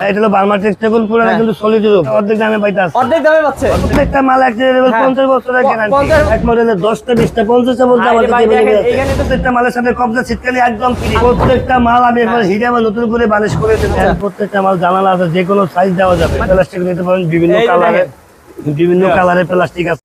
এটা হলো বার্মাটিক সেগুন পুরানো কিন্তু সলিড রূপ অর্ধেক দামে পাইতাছে অর্ধেক দামে পাচ্ছে প্রত্যেকটা মাল এক লেভেল 50 বছরের গ্যারান্টি এক মডেলের 10টা 20টা 50টা বলতে আমাদের দিবেন এখানে তো প্রত্যেকটা মালের সাথে কবজা ছিটকালি একদম ফ্রি প্রত্যেকটা মাল আমি একবার হিরে বা নতুন করে বালিশ করে দেব প্রত্যেকটা মাল জানালা আছে যে কোনো সাইজ দেওয়া যাবে প্লাস্টিক নিতে পারেন বিভিন্ন কালারের প্লাস্টিক আছে।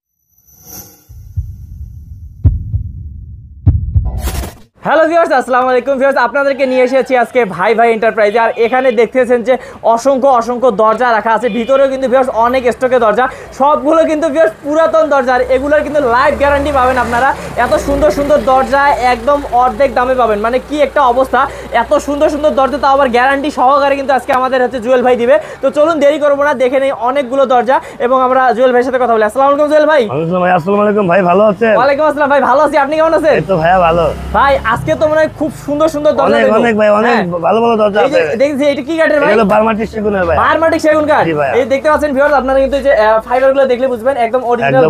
হ্যালো ভিউয়ার্স, আসসালামু আলাইকুম ভিউয়ার্স, আপনাদেরকে নিয়ে এসেছি আজকে ভাই ভাই এন্টারপ্রাইজে। আর এখানে দেখতেছেন যে অসংখ্য দরজা রাখা আছে, ভিতরেও কিন্তু ভিউয়ার্স অনেক স্টকে দরজা, সবগুলো কিন্তু ভিউয়ার্স পুরাতন দরজা। আর এগুলোর কিন্তু লাইফ গ্যারান্টি পাবেন আপনারা। এত সুন্দর দরজা একদম অর্ধেক দামে পাবেন, মানে কি একটা অবস্থা! এত সুন্দর দরজা, তাও আবার গ্যারান্টি সহকারে কিন্তু আজকে আমাদের হচ্ছে জুয়েল ভাই দিবে। তো চলুন দেরি করবো না, দেখে নেই অনেকগুলো দরজা এবং আমরা জুয়েল ভাইয়ের সাথে কথা বলি। আসসালামু আলাইকুম জুয়েল ভাই। আসসালামু আলাইকুম ভাই, ভালো আছেন? ওয়ালাইকুম আসসালাম ভাই, ভালো আছি, আপনি কেমন আছেন? এই তো ভাইয়া ভালো। ভাই আজকে তো মনে হয় খুব সুন্দর দরজা দেব। অনেক ভাই, অনেক ভালো দরজা আছে। দেখছি এটা কি কাঠের ভাই? এটা বার্মাটিক সেগুনের ভাই। বার্মাটিক সেগুন কাঠ। এই দেখতে পাচ্ছেন ভিউয়ার্স, আপনারা কিন্তু যে ফাইবারগুলো দেখলে বুঝবেন একদম অরিজিনাল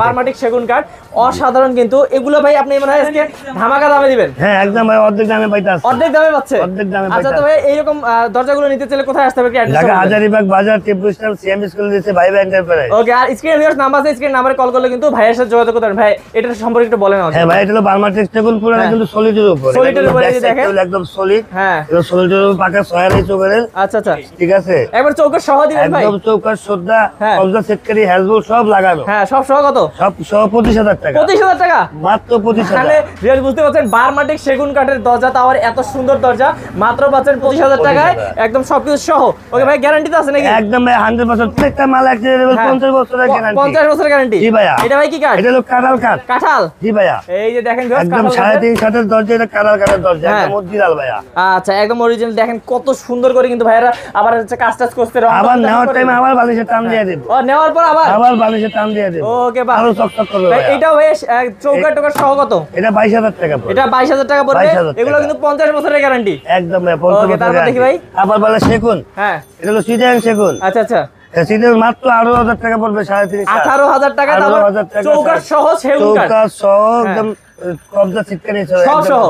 বার্মাটিক সেগুন কাঠ, অসাধারণ। কিন্তু এগুলো ভাই আপনি মনে হয় আজকে ধামাকা দামে দিবেন। হ্যাঁ একদম ভাই, অর্ধেক দামে পাইতাছে। অর্ধেক দামে পাচ্ছে? অর্ধেক দামে আচ্ছা, তো ভাই এইরকম দরজাগুলো নিতে চাইলে কোথায় আসতে হবে? কি অ্যাড্রেস? ঢাকা হাজারীবাগ বাজার, টিপু স্ট্যান্ড, সিএম স্কুল দিতে ভাই ভাই এন্টারপ্রাইজ। ওকে, আর স্ক্রিনে ভিউয়ার্স নাম্বার আছে, স্ক্রিন নাম্বারে কল করলে কিন্তু ভাইয়ের সাথে যোগাযোগ করতে পারেন। ভাই এটার সম্পর্কে একটু বলেন আমাকে। হ্যাঁ ভাই, এটা হলো বার্মাটিক সেগুন পুরানো কিন্তু সলিডের উপর। সলিডের উপরে দেখেন একদম সলিড। হ্যাঁ, এটা সলিডের উপর পাকা সয়ালি চৌকারের। আচ্ছা, ঠিক আছে, একবার চৌকার সহ দিবেন ভাই? একদম চৌকার সদ্দা, কবজা সেটকারি, হ্যাজবল সব লাগানো। হ্যাঁ, সব সহ কত? সব সহ 25,000 টাকা। 25,000 টাকা মাত্র 25,000। তাহলে ভিউয়ার্স বুঝতে পারছেন, বার্মাটিক সেগুন কাঠের দরজা, তাও আর এত সুন্দর দরজা মাত্র পাচ্ছেন 25,000 টাকায়, একদম সবকিছু সহ। ওকে ভাই, গ্যারান্টি তো আছে নাকি? একদম ভাই 100%। প্রত্যেকটা মাল এক লেভেল 50 বছরের গ্যারান্টি। 50 বছরের গ্যারান্টি। জি ভাইয়া। এটা ভাই কি কাঠ? এটা হলো কাঁঠাল কাঠ। কাঁঠাল? জি ভাইয়া। এই যে দেখেন ভিউয়ার্স, একদম 3.5 কাঠের দরজা, এটা কাঁঠাল কাঠের দরজা, একদম অরিজিনাল ভাইয়া। আচ্ছা, একদম অরিজিনাল। দেখেন কত সুন্দর করে কিন্তু ভাইরা আবার হচ্ছে কাজ করতে, আবার নেওয়ার টাইমে আবার বালিশের টান দিয়ে দেব। ও, নেওয়ার পর আবার বালিশের টান দিয়ে দেব। ওকে, বাহ, আরো চকচক করবে ভাই। এটাও ভাই চৌকার টোকার সহ কত? এটা 22,000 টাকা পড়বে। এটা 22,000 টাকা পড়বে। 22,000 এগুলো কিন্তু 50 বছরের গ্যারান্টি। একদম ভাই 50 ওকে, তারপর দেখি ভাই। আবার বলে সেগুন। হ্যাঁ, এটা হলো সিজন সেগুন। আচ্ছা, সিজন মাত্র 18,000 টাকা পড়বে। 3.5 18,000 টাকা। তারপর চৌকার সহ সেগুন কাঠ, চৌকার সহ একদম কবজা ছিটকানি সব সহ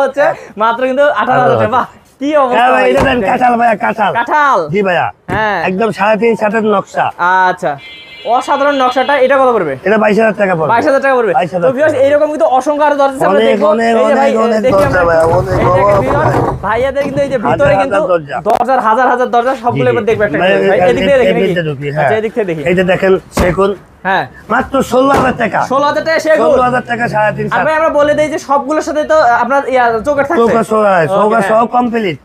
হচ্ছে মাত্র কিন্তু 18,000 টাকা। বাহ, কি অবস্থা! হ্যাঁ ভাই, এটা দেন কাঁঠাল ভাইয়া, কাঁঠাল। জি ভাইয়া। হ্যাঁ, একদম 3.5 ছাটের নকশা। আচ্ছা, অসাধারণ নকশাটা। এটা কত পড়বে? এটা 22,000 টাকা পড়বে। 22,000 টাকা পড়বে। তো ভিউয়ার্স এইরকম কিন্তু অসংখ্য আরো দরজা আমরা দেখবো। এই যে ভাই দেখি আমরা ভাইয়াদের কিন্তু এই যে ভিতরে কিন্তু দরজার হাজার দরজা সবগুলো এবার দেখব একটা করে। ভাই এদিক থেকে দেখি নাকি? আচ্ছা, এদিক থেকে দেখি। এই যে দেখেন সেগুন। হ্যাঁ, মাত্র 16,000 টাকা। 16,000 টাকা সেগুন। 16,000 টাকা 3.5। আর ভাই আমরা বলে দেই যে সবগুলোর সাথে তো আপনার চৌকাঠ থাকছে। চৌকাঠ সহ কমপ্লিট।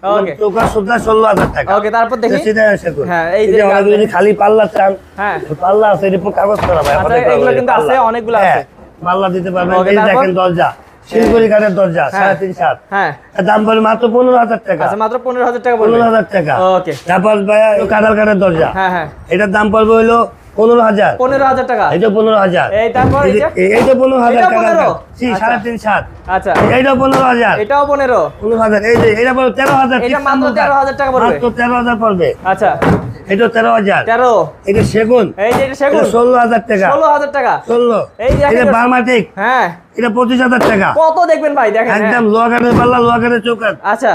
চৌকাঠ সুদ্ধা 16,000 টাকা। ওকে, তারপর দেখি। সেগুন। হ্যাঁ, এই যে যদি খালি পাল্লা চান, হ্যাঁ পাল্লা আছে, এর উপর কাগজ করা ভাই। আচ্ছা, এগুলো কিন্তু আছে, অনেকগুলো আছে। পাল্লা দিতে পারবেন। এই দেখেন দরজা, শিলগুড়ি কাঠের দরজা, 3.5। হ্যাঁ, দাম পড়বে মাত্র 15,000 টাকা। আচ্ছা, মাত্র 15,000 টাকা পড়বে। 15,000 টাকা। ওকে, তারপর ভাইয়া কাঁঠাল কাঠের দরজা। হ্যাঁ, এটার দাম পড়বে হলো 15,000। 15,000 টাকা। এইটা 15,000। এই তারপর এইটা 15,000 টাকা। 15? জি, 3.5। আচ্ছা, এইটা 15,000। এটাও 15,000। এই যে এটা পড়বে 13,000। এটা মাত্র 13,000 টাকা পড়বে। মাত্র 13,000 পড়বে। আচ্ছা, এটা 13,000। 13। এটা সেগুন। এই যে এটা সেগুন। 16,000 টাকা। 16,000 টাকা। 16। এই যে এটা বার্মাটিক। হ্যাঁ, এটা 25,000 টাকা। কত দেখবেন ভাই, দেখেন একদম লোহা কাঠের পাল্লা, লোহা কাঠের চৌকাঠ। আচ্ছা,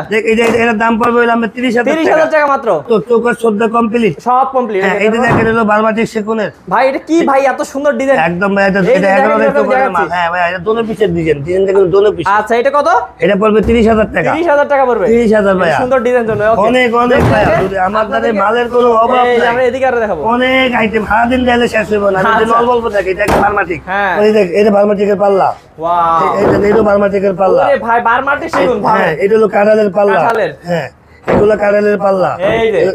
এটার দাম পড়বে হলো 30,000 টাকা মাত্র। তো চৌকাঠ সদ্য কমপ্লিট, সব কমপ্লিট। হ্যাঁ। এটা দেখেন হলো বার্মাটিক সেগুনের। ভাই এটা কি ভাই, এত সুন্দর ডিজাইন! একদম ভাই, এটা 11 চৌকাঠের মাল। হ্যাঁ ভাই, এটা দোনো পিসের ডিজাইন দেখুন, দোনো পিস। আচ্ছা, এটা কত? এটা পড়বে 30,000 টাকা। 30,000 টাকা পড়বে। 30,000 ভাই, সুন্দর ডিজাইন জন্য। ওকে, অনেক ভাই, যদি আমাদের মালের কোনো অভাব এই নাই। আমরা এদিকে আর দেখাবো অনেক আইটেম, সারাদিন গেলে শেষ হইব না। আমি যদি বলবো দেখি, এটা বার্মাটিক। হ্যাঁ, ওই দেখ, এটা বার্মাটিকের পাল্লা। ওয়াও, এটা বার্মাটিকের পাল্লা। ওরে ভাই, বার্মাটিক সেগুন ভাই। হ্যাঁ, এটা হলো কাঁঠালের পাল্লা। কাঁঠালের? হ্যাঁ, এগুলো কাঁঠালের পাল্লা।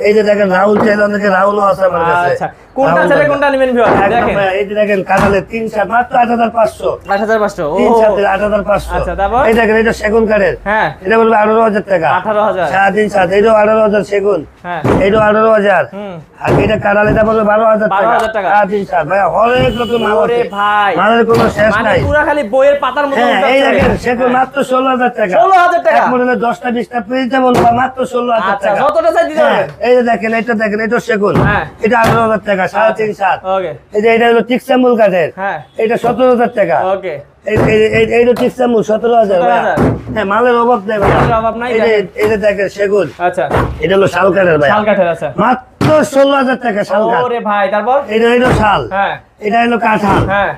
এই যে দেখেন রাহুল চাইলে, অনেকে রাহুলও আছে আমার কাছে। আচ্ছা, কোনটা ছেলে কোনটা নেবেন ভিউয়ার? দেখেন এই যে দেখেন কাঁঠালের 3 7 মাত্র 8,500। 8,500। ও 3 7 8,500। আচ্ছা, তারপর এই দেখেন এটা সেগুন কাঠের। হ্যাঁ, এটা বলবে 18,000 টাকা। 18,000। 3 7 এইটাও 18,000 সেগুন। হ্যাঁ, এইটাও 18,000। হুম, আর এটা কাঁঠাল, এটা বলবে 12,000 টাকা। 12,000 টাকা। 3 7 ভাই, অনেক রকম মাল ওরে আছে ভাই, মালের কোনো শেষ মানে নাই। পুরো খালি বইয়ের পাতার মতো। হ্যাঁ, এই দেখেন সেগুন মাত্র 16,000 টাকা। 16,000 টাকা। এক মডেলের 10টা 20টা পেজটা বলবা মাত্র 16,000 আচ্ছা, টাকা। যতটা চাই দিতে হ্যাঁ, পারবেন। এই যে দেখেন, এটা দেখেন, এটা সেগুন। হ্যাঁ, এটা 18,000 টাকা। 3.5 7। ওকে, এই যে এটা হলো টিকসাম্বুল কাঠের। হ্যাঁ, এটা 17,000 টাকা। ওকে, এইটা ঠিক চামু 17,000 ভাই। 17,000 হ্যাঁ মালের অভাব নেই ভাই, মালের অভাব নাই, দেখেন। এটা দেখেন সেগুন, আচ্ছা এটা হলো শাল কাঠের ভাই, শাল কাঠের। আচ্ছা মাত্র 16,000 টাকা শাল কাঠ। ওরে ভাই, তারপর এটা হলো শাল, হ্যাঁ এটা হলো কাঁঠাল, হ্যাঁ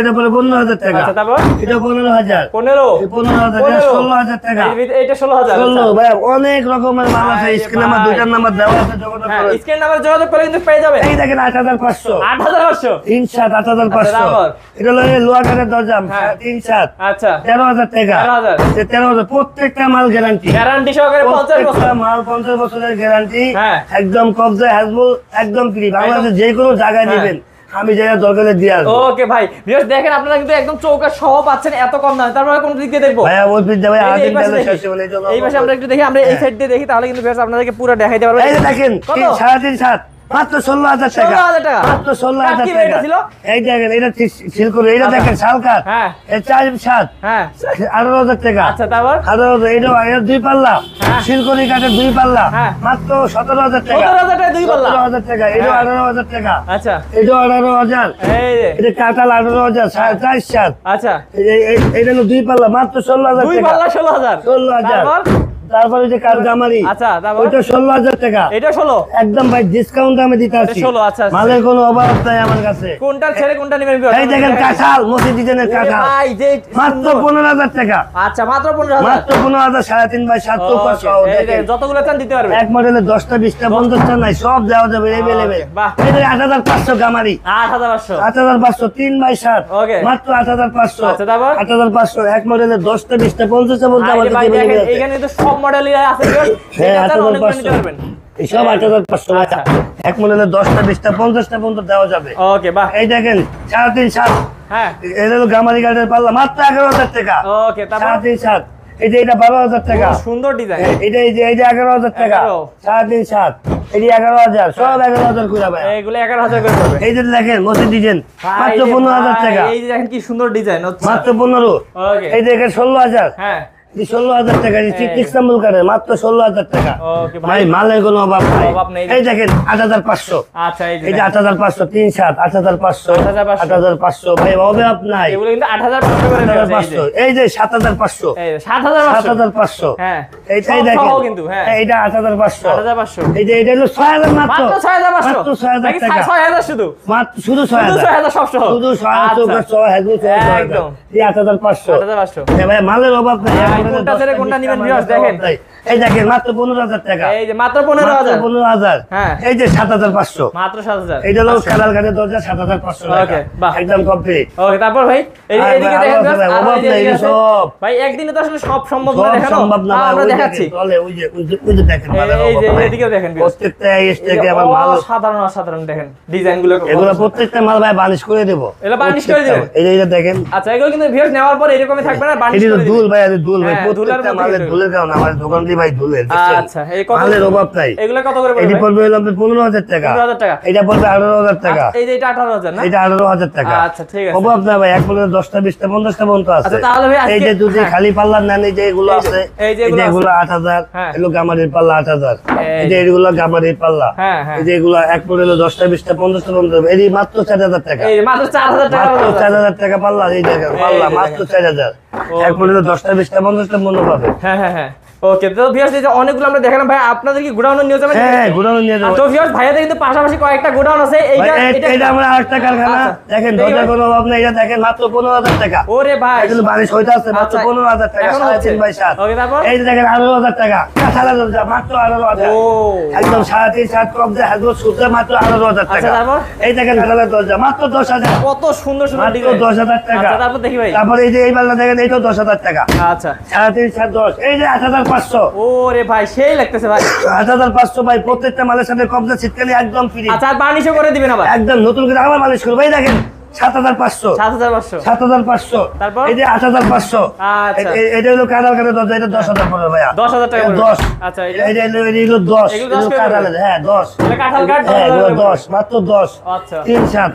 এটা পরে 15,000 টাকা, আচ্ছা তারপর এটা 15,000, 15 এই 15,000, এটা 16,000 টাকা। এইটা 16,000। 16 ভাই, অনেক রকমের মাল আছে, ভাই রে স্ক্রিন নাম্বার ভাই। 2টার নাম্বার দেওয়া আছে, যোগাযোগ হ্যাঁ করেন। স্ক্রিন নাম্বার যোগাযোগ করে কিন্তু পেয়ে যাবেন। এই দেখেন 8,500, 8,500। 3/7 8,500, তারপর? এটা হলো এই লোহা কাঠের দরজা, হ্যাঁ। 3/7 আচ্ছা 13,000 টাকা, 13,000। 13,000, প্রত্যেকটা মাল গ্যারান্টি, গ্যারান্টি সহকারে 50 বছর। প্রত্যেকটা মাল 50 বছরের গ্যারান্টি, হ্যাঁ। একদম কবজা হ্যাজবুল, একদম ফ্রি, বাংলাদেশে যে কোনো জায়গায় হ্যাঁ। নেবেন, আমি যেটা দরকারে দিয়ে আসবো। ওকে ভাই, ভিউয়ার্স দেখেন আপনারা কিন্তু একদম চৌকাঠ সহ পাচ্ছেন এত কম দামে। তারপরে কোন দিক দিয়ে দেখবো? ভাইয়া ওই পিজ্জা ভাই এই যে এই আদিন পাশে তেলে দেখি। শেষ হলে চলো। এই পাশে আমরা একটু দেখি, আমরা এই সাইড দিয়ে দেখি, তাহলে কিন্তু ভিউয়ার্স আপনাদেরকে পুরো দেখাইতে পারবো। এই যে দেখেন কত? 3.5 মাত্র 16,000 টাকা, 16,000 টাকা। মাত্র 16,000 কাঠ কি টাকা। রেট ছিল? এই দেখেন এটা সিল করে, এটা আচ্ছা। দেখেন শাল কাঠ, হ্যাঁ এই 4/7 হ্যাঁ 18,000 টাকা। আচ্ছা তারপর 18,000, এটা 2 পাল্লা, হ্যাঁ। শিলকড়ি কাঠের 2 পাল্লা, হ্যাঁ। মাত্র 17,000 টাকা। 17,000 টাকা 2 পাল্লা। 17,000 টাকা, এটা হ্যাঁ। 18,000 টাকা, আচ্ছা এটা 18,000, এই যে এটা কাঁঠাল 18,000, 4/7, আচ্ছা এটা হলো 2 পাল্লা, মাত্র 16,000 2 টাকা। পাল্লা 16,000। 16,000, তারপর তারপরে যে কাঠ গামারি, আচ্ছা তারপর ওইটা 16,000 টাকা, এটা 16। একদম ভাই ডিসকাউন্ট আমি দিতে এটা আছি, 16, আচ্ছা আচ্ছা। মালের কোনো অভাব নাই আমার কাছে। কোনটা ছেড়ে কোনটা নেবেন ভিউয়ার্স? এই দেখেন কাঁঠাল, মসজিদ ডিজাইনের ওরে কাঁঠাল, ভাই যে মাত্র সুন্দর। 15,000 টাকা, আচ্ছা মাত্র 15,000। মাত্র 15,000, 3.5/7 ওকে, সহ এই দেখেন। দেখেন, যতগুলো চান দিতে পারবেন। এক মডেলের 10টা 20টা 50টা নাই, সব দেওয়া যাবে এভেলেবেল। বাহ। এই যে 8,500 গামারি, 8,500। 8,500, 3/7, ওকে। মাত্র 8,500, আচ্ছা, তারপর? 8,500, এক মডেলের 10টা 20টা 50টা বলতে আরে আমাদের ভাই দেখেন, available আছে। এখানে কিন্তু সব মডেলই আছে ভিউয়ার্স। হ্যাঁ, এটা চান অনেকগুলো নিতে 8,500, পারবেন। এই সব 8,500 আচ্ছা। এক মডেলের 10টা 20টা 50টা পর্যন্ত দেওয়া যাবে। ওকে বাহ। এই দেখেন 3.5/7, হ্যাঁ এটা হলো গামারি গাড়ির পাল্লা, মাত্র 11,000 টাকা, ওকে তারপর 3.5/7, এই যে এটা 12,000 টাকা, খুব সুন্দর ডিজাইন। এই যে 11,000 টাকা, 11,000, 3.5/7, এই যে 11,000, সব 11,000 করে ভাই। এইগুলো 11,000 করে পড়বে। এই যে দেখেন মসজিদ ডিজাইন, ভাই মাত্র রে 15,000 ভাই, টাকা, এই যে দেখেন কি সুন্দর ডিজাইন হচ্ছে। মাত্র 15। ওকে এই দেখেন 16,000, হ্যাঁ 16,000 টাকা, এই। ইস্তাম্বুল কাঠের, মাত্র 16,000 টাকা। ওকে ভাই ভাই। মালের কোনো অভাব অভাব নেই। নাই। এই দেখেন 8,500, আচ্ছা এই যে এই যে 8,500, 3/7, 8,500, 8,500, 8,500, ভাই অভাব নাই। এগুলো কিন্তু 8,500 করে দেওয়া আছে, এই যে। 8,500, এই যে 7,500, এই যে 7,500। 7,500, হ্যাঁ এইটাই সব দেখেন, সহ কিন্তু হ্যাঁ এইটা 8,500, 8,500। এই যে এটা হলো 6,000 মাত্র, মাত্র 6,500। মাত্র 6,000 নাকি টাকা, 6,000 শুধু? মাত্র শুধু শুধু 6,000, 6,000 সব সহ? শুধু 6,000, আচ্ছা, 6,000, একদম। এই 8,500, 8,500। ভাই মালের অভাব নাই। ভাই, এক কোনটা মডেলের ছেড়ে 10টা কোনটা 20টা নিবেন মালের ভিউয়ার্স অভাব দেখেন। নাই। এই দেখেন মাত্র 15,000 টাকা, এই যে মাত্র মাত্র 15,000। 15,000, হ্যাঁ এই যে 7,500, মাত্র 7,000। এইটা হলো কালার কাঠের দরজা, 7,500 টাকা, ওকে, বাহ। একদম কমপ্লিট। ওকে তারপর ভাই আর এইদিকে ভাই, দেখেন আরো আছে viewers, ভাই, আরো অভাব এই যে নাই, এদিকে এই আছে। সব। ভাই একদিনে তো আসলে সব সম্ভব না সব দেখানো। সম্ভব না তাও ভাই, আমরা ওই দেখাচ্ছি। দেখেন, তলে ওই যে দেখেন মালের এই যে অভাব নাই। এদিকেও দেখেন viewers। প্রত্যেকটা স্টেকে এই যে আবার মাল, অসাধারণ অসাধারণ দেখেন ডিজাইন গুলো। এগুলো প্রত্যেকটা মাল ভাই বানিশ করে দেবো। এগুলো বার্নিশ করে দিবেন? এইটা দেখেন, আচ্ছা এগুলো কিন্তু ভিউয়ার্স নেওয়ার পর এরকমই থাকবে না, বার্নিশ এটি তো করে দুল দিবেন। ভাই, আর দুল ভাই, হ্যাঁ, ধুলার প্রত্যেকটা মধ্যে মালের কিন্তু। ধুলের কারণ আমার দোকান দিয়ে ভাই ধুলের, দেখছেন? আচ্ছা এই কত মালের অভাব নাই। এগুলো কত করে এটি পড়বে? পড়বে হলো আপনার 15,000 টাকা, 15,000 টাকা। এটা পড়বে 18,000 টাকা, এই যে এটা 18,000 না? এটা 18,000 টাকা। আচ্ছা ঠিক আছে। অভাব না ভাই, এক মনে 10টা 20টা 50টা পর্যন্ত আছে। আচ্ছা, তাহলে ভাই এই যে আজকে- যদি হ্যাঁ। খালি পাল্লার নেন, এই যে এগুলো এই যে- আছে, এই যে এই এগুলো যে আছে। এগুলো 8,000, হ্যাঁ। এগুলো গামারির পাল্লা 8,000, এই এই যে এগুলো গামারির পাল্লা, হ্যাঁ, হ্যাঁ। এই যে এগুলো এক মনে 10টা 20টা 50টা পর্যন্ত, এই মাত্র 4,000 টাকা, এই যে মাত্র 4,000 টাকা মাত্র পড়বে। 4,000 টাকা পাল্লা। এই দেখেন পাল্লা মাত্র 4,000, এক মনে 10টা 20টা 50টা মনে পাবে। হ্যাঁ হ্যাঁ হ্যাঁ ওকে। তো ভিউয়ার্স এই যে অনেকগুলো আমরা দেখালাম ভাই, আপনাদের কি গোডাউনে নিয়ে যাবেন? হ্যাঁ, গোডাউনে নিয়ে যাবো। তো ভিউয়ার্স ভাইয়াদের কিন্তু পাশাপাশি কয়েকটা গোডাউন আছে। এইটা ভাই, এটা আমরা আরেকটা কারখানা, আচ্ছা, দেখেন দেখি দরজা ভাই। কোনো অভাব নেই, এটা দেখেন মাত্র 15,000 টাকা। ওরে ভাই এগুলো বারিশ হইতে আছে, মাত্র আচ্ছা, 15,000 টাকা, এখন হচ্ছে। 3.5/7। ওকে, তারপর? এই যে দেখেন 18,000 টাকা, কাঁঠালের দরজা মাত্র 18,000, ও একদম 3.5/7 কবজা হাজবুত সুতা, মাত্র 18,000 আচ্ছা, টাকা। তারপর? এই দেখেন কাঁঠালের দরজা মাত্র 10,000, কত সুন্দর সুন্দর মাত্র ডিজাইন। 10,000 টাকা। আচ্ছা তারপর দেখি ভাই। তারপরে এই যে এই বাল্লা দেখেন, এইটাও 10,000 টাকা, আচ্ছা 3.5/7 10, এই যে 8,500, ওরে ভাই সেই লাগতেছে ভাই। 8,500 ভাই, প্রত্যেকটা মালের সাথে কবজা ছিটকানি একদম ফ্রি, আচ্ছা আর বার্নিশও করে দিবেন আবার? একদম নতুন করে আবার মালিশ করবো। এই দেখেন 7,500, 7,500। 7,500, তারপর? এই যে 8,500, আচ্ছা এটা হলো কাঁঠাল কাঠের দরজা, এটা 10,000 পড়বে ভাইয়া, 10,000 টাকা পড়বে। 10, আচ্ছা এটা এটা হলো 10, এগুলো এগুলো 10 করে কাঁঠালের, হ্যাঁ 10, এটা কাঁঠাল কাঠ, হ্যাঁ 10,000 এগুলো করে 10, মাত্র 10, আচ্ছা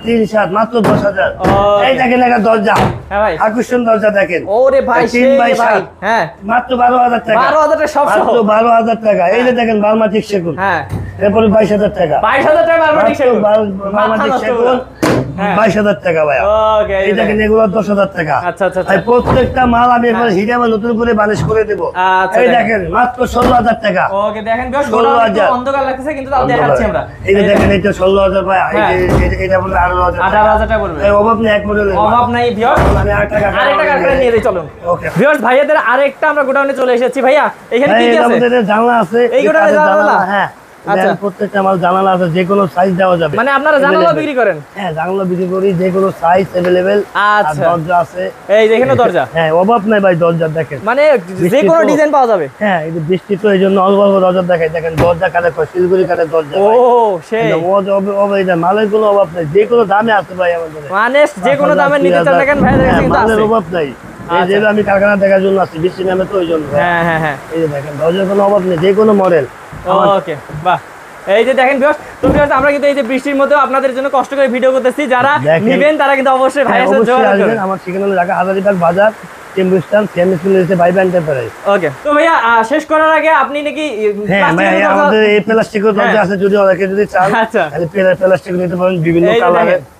3/7 মাত্র 10,000। ওকে। এই দেখেন একটা দরজা, হ্যাঁ ভাই। আকর্ষণ দরজা দেখেন, ওরে ভাই সেই 3/7 ভাই। হ্যাঁ মাত্র 12,000 টাকা, 12,000 টাকা সব সহ। মাত্র 12,000 টাকা। এই যে দেখেন বার্মাটিক সেগুন, হ্যাঁ এরপরে 22,000 টাকা, 22,000 টাকা বারবার ঠিক মাত্র বার্মাটিক সেগুন, হ্যাঁ। 22,000 টাকা ভাই। ওকে এই দেখেন এগুলো 10,000 টাকা। আচ্ছা আচ্ছা ভাই প্রত্যেকটা মাল আমি একবার হিরে আবার নতুন করে বানিশ করে দেবো। আচ্ছা, এই দেখেন মাত্র 16,000 টাকা। ওকে দেখেন বেশ 16,000 অন্ধকার লাগতেছে কিন্তু তাও দেখাচ্ছি আমরা। এই যে দেখেন এটা 16,000 ভাই, হ্যাঁ। এটা বলে 18,000 টাকা। 18,000 টাকা পড়বে। এই অভাব নেই এক মডেলের। অভাব নাই ভিউয়ার্স। আমি আরেকটা কারখানা নিয়ে যাই চলুন। ওকে ভিউয়ার্স ভাইয়াদের আরেকটা আমরা গোডাউনে চলে এসেছি। ভাইয়া এখানে কি ভাই, কি আছে? আমাদের জানলা আছে। এই গোডাউনে জানালা? হ্যাঁ। আচ্ছা। দেখেন প্রত্যেকটা মাল জানালা আছে, যে কোনো সাইজ দেওয়া যাবে। মানে আপনারা জানালা বিক্রি করেন? হ্যাঁ, জানালা বিক্রি করি, যে কোনো সাইজ अवेलेबल। আচ্ছা। দরজা আছে। এই যে এখানে দরজা। হ্যাঁ, অভাব নাই ভাই দরজা দেখেন। মানে যে কোনো ডিজাইন পাওয়া যাবে। হ্যাঁ, এই যে বৃষ্টি তো এইজন্য অল্প অল্প দরজা দেখাই, দেখেন দরজা কাটে শিলগুড়ি কাটে দরজা। ও সেই মালের কোনো অভাব নাই, যে কোনো দামে আছে ভাই আমাদের। মানে যে কোনো দামে নিতে চান দেখেন ভাইয়াদের কাছে কিন্তু মালের আছে। অভাব নাই। এই আচ্ছা। যে আমি কারখানা দেখার জন্য আসছি, বৃষ্টি নামে তো ওই জন্য। হ্যাঁ হ্যাঁ হ্যাঁ। এই যে দেখেন দরজার কোনো অভাব নেই, যে কোনো মডেল। ওকে বাহ। এই যে দেখেন ভিউয়ার্স, তো ভিউয়ার্স আমরা কিন্তু এই যে বৃষ্টির মধ্যেও আপনাদের জন্য কষ্ট করে ভিডিও করতেছি। যারা দেখেন। নেবেন তারা কিন্তু অবশ্যই ভাইয়ের সাথে অবশ্যই যোগাযোগ আসবেন। করবেন। আমার ঠিকানা হলো ঢাকা হাজারীবাগ বাজার, টেম্বুস্টান, সেম স্কুল এসে ভাই এন্টারপ্রাইজ। ওকে তো ভাইয়া শেষ করার আগে আপনি নাকি হ্যাঁ ভাই, প্লাস্টিকের দরজা- আমাদের এই প্লাস্টিকের দরজা হ্যাঁ। আছে, যদি অনেকে যদি চান আচ্ছা। তাহলে প্লাস্টিক নিতে পারেন, বিভিন্ন এই যে কালারে, দেখেন।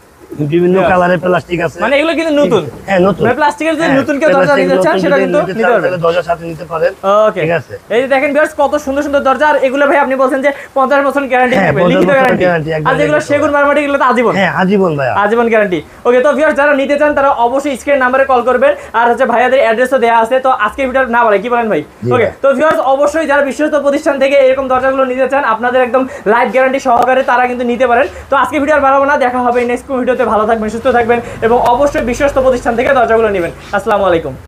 বিভিন্ন কালারের প্লাস্টিক আছে। মানে এগুলো কিন্তু নতুন। হ্যাঁ, নতুন। মানে প্লাস্টিকের যে হ্যাঁ, নতুন কেউ দরজা প্লাস্টিক নিতে চান নতুন সেটা যদি কিন্তু নিতে নিতে চান, পারবেন। তাহলে দরজার সাথে নিতে পারেন। ওকে ঠিক আছে। এই যে দেখেন ভিউয়ার্স কত সুন্দর সুন্দর দরজা। আর এগুলো ভাই আপনি বলছেন যে 50% গ্যারান্টি হ্যাঁ, থাকবে, 50% লিখিত গ্যারান্টি। guarantee, একদম আর যেগুলো লিখিত। সেগুন মারমাটি এগুলো তো আজীবন। হ্যাঁ, আজীবন ভাইয়া। আজীবন গ্যারান্টি। ওকে তো ভিউয়ার্স যারা নিতে চান তারা অবশ্যই স্ক্রিন নাম্বারে কল করবেন। আর হচ্ছে ভাইয়াদের অ্যাড্রেসও দেওয়া আছে। তো আজকে ভিডিও না বলে কি বলেন ভাই? জি ওকে ভাই। তো ভিউয়ার্স অবশ্যই যারা বিশ্বস্ত প্রতিষ্ঠান থেকে এরকম দরজাগুলো নিতে চান, আপনাদের একদম লাইফ গ্যারান্টি সহকারে, তারা কিন্তু নিতে পারেন। তো আজকে ভিডিও আর বাড়াবো না, দেখা হবে নেক্সট ভিডিওতে। ভালো থাকবেন, সুস্থ থাকবেন এবং অবশ্যই বিশ্বস্ত প্রতিষ্ঠান থেকে দরজাগুলো নেবেন। আসসালামু আলাইকুম।